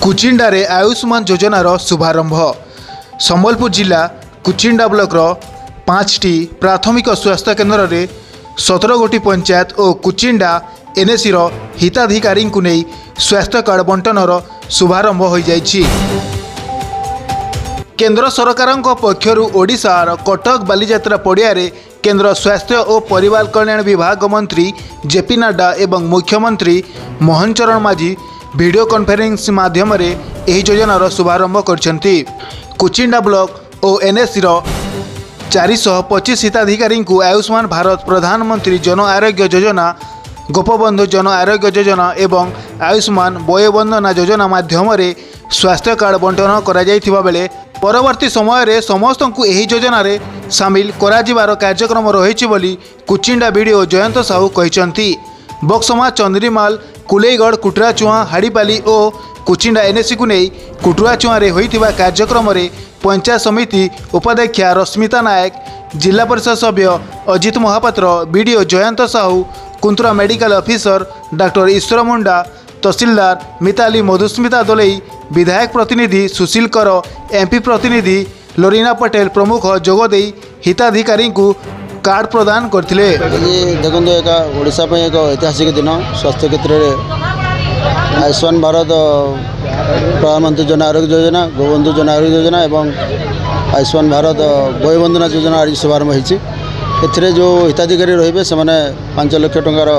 कुचिंडारे आयुष्मान योजनार शुभारंभ। संबलपुर जिला कुचिंडा ब्लॉक 5टी प्राथमिक स्वास्थ्य केन्द्र में 17 गोटी पंचायत और कुचिंडा एनएसी हिताधिकारी को नहीं स्वास्थ्य कार्ड बंटनर शुभारंभ हो जाइछि। केंद्र सरकार पक्षर ओडिशार कटक बालीजात्रा पड़िया केंद्र स्वास्थ्य और परिवार कल्याण विभाग मंत्री जेपी नड्डा एवं मुख्यमंत्री मोहन चरण माझी वीडियो कॉन्फ्रेंस माध्यम योजनार शुभारंभ करछंती। कुचिंडा ब्लॉक और एनएसी 425 हिताधिकारी को आयुष्मान भारत प्रधानमंत्री जन आरोग्य योजना, गोपबंधु जन आरोग्य योजना एवं आयुष्मान वयोवंदना योजना माध्यम स्वास्थ्य कार्ड बंटन करा जायथिबा बेले परवर्ती समय रे समस्त को यही योजना रे शामिल कराजिबार कार्यक्रम रही बोली कुचिंडा वीडियो जयंत साहू कहते। बक्समा, चंद्रीमाल, कुलेगढ़, कुटराचुआ, हाड़ीपाली और कुचिंडा एनएसी को नहीं कुटराचुआ होइथिबा कार्यक्रम रे पंचायत समिति उपाध्यक्षा रश्मिता नायक, जिला परिषद सभ्य Ajit Mahapatra, BDO Jayant Sahu, Kuntura medical officer doctor Ishwar Munda, तहसीलदार मिताली मधुस्मिता दोलई, विधायक प्रतिनिधि सुशील कर, एमपी प्रतिनिधि लोरीना पटेल प्रमुख जोगदे हिताधिकारी को कार्ड प्रदान करते। देखो एक ओडिशा पे एक ऐतिहासिक दिन स्वास्थ्य क्षेत्र में आयुष्मान भारत प्रधानमंत्री जन आरोग्य योजना, गोबंधु जन आरोग्य योजना एवं आयुष्मान भारत वयोवंदना योजना आज शुभारंभ होती। एथिरे जो हिताधिकारी रहिबे से 5 लाख टंकार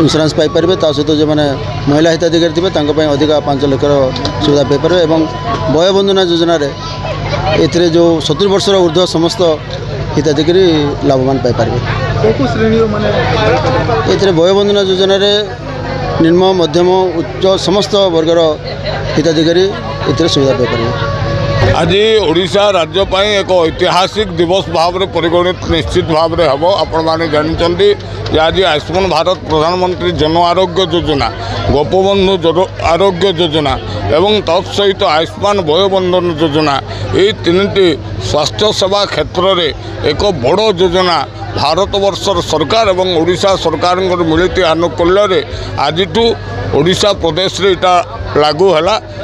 इंश्योरेंस पाइपर सहित जो मैंने महिला हिताधिकारी थे अधिक 5 लाख सुविधा पाइपर एवं वयोवंदना योजना ए जो 70 वर्षर ऊर्ध्व समस्त हिताधिकारी लाभवान पाइपर। ये वयोवंदना योजना निम्न मध्यम उच्च समस्त वर्गर हिताधिकारी ए सुविधा पाइपर। आज ओडिशा राज्य पाई एक ऐतिहासिक दिवस भाव में परिगणित निश्चित भाव में हम आपण मैंने जानते आज आयुष्मान भारत प्रधानमंत्री जन आरोग्य योजना, गोपबंधु जन आरोग्य योजना एवं तत्सहित आयुष्मान वयोवंदन योजना ये 3टी स्वास्थ्य सेवा क्षेत्र में एक बड़ योजना भारतवर्षर सरकार एवं ओडिशा सरकार मिलित आनुकूल्य आज ओडिशा प्रदेश रे इटा लागू है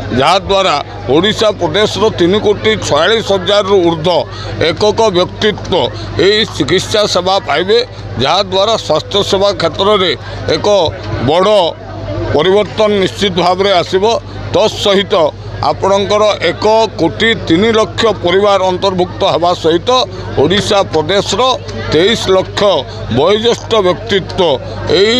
जहाद्वारा ओडिशा प्रदेश 3,46,000 ऊर्ध्व एकक व्यक्तित्व यही चिकित्सा सेवा पाइबे जहाद्वारा स्वास्थ्य सेवा क्षेत्र में एक बड़ परिवर्तन निश्चित भाव में आसिबो। तत्सहित आपणकर 1,03,00,000 परिवार अंतर्भुक्त होगा सहित ओडिशा प्रदेश 23 लाख वयोज्येष्ठ व्यक्तित्व यही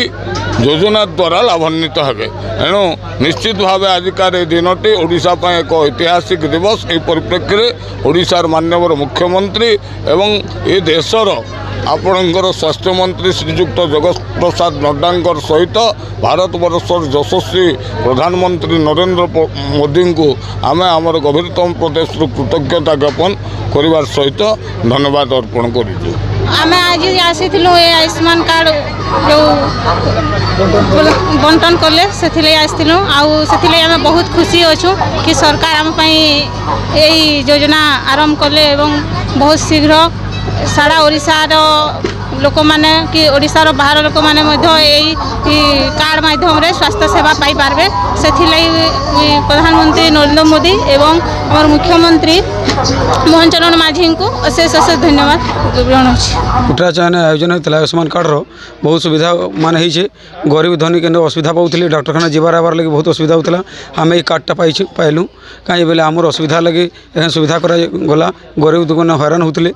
योजना द्वारा लाभान्वित हेबे। एणु निश्चित भाव आजिकार दिनटी ओडिशा पाई एक ऐतिहासिक दिवस। यह परिप्रेक्षी में ओडिशार माननीय मुख्यमंत्री एवं ये देशर आपणकर स्वास्थ्य मंत्री श्रीजुक्त जगत प्रसाद नड्डा सहित भारतवर्षर यशस्वी प्रधानमंत्री नरेंद्र मोदी को आम आमर गभीरतम प्रदेश कृतज्ञता ज्ञापन करिवार सहित धन्यवाद अर्पण करूँ। आम आज आसी आयुष्मान कार्ड जो बंटन कले से आम बहुत खुशी अच्छु कि सरकार आम यही योजना आरंभ कले एवं बहुत शीघ्र सारा ओडिशार लोक मैंने कि ओडिशार बाहर लोक मैंने यही कार्ड माध्यम रे स्वास्थ्य सेवा पाई पारबे। से प्रधानमंत्री नरेंद्र मोदी एवं हमार मुख्यमंत्री मोहन चरण माझी को अशेष अशेष धन्यवाद ग्रहण हो। कुटराचुआ आयोजन होता आयुष्मान कार्ड बहुत सुविधा मान होइछे। गरीब धनी के असुविधा पाऊले डाक्तखाना जीवार आवार लगे बहुत असुविधा होता। आम ये कार्डटा पाइलु कहीं बोले आमर असुविधा लगे सुविधा करागला। गरीब दुकान हैरान होते।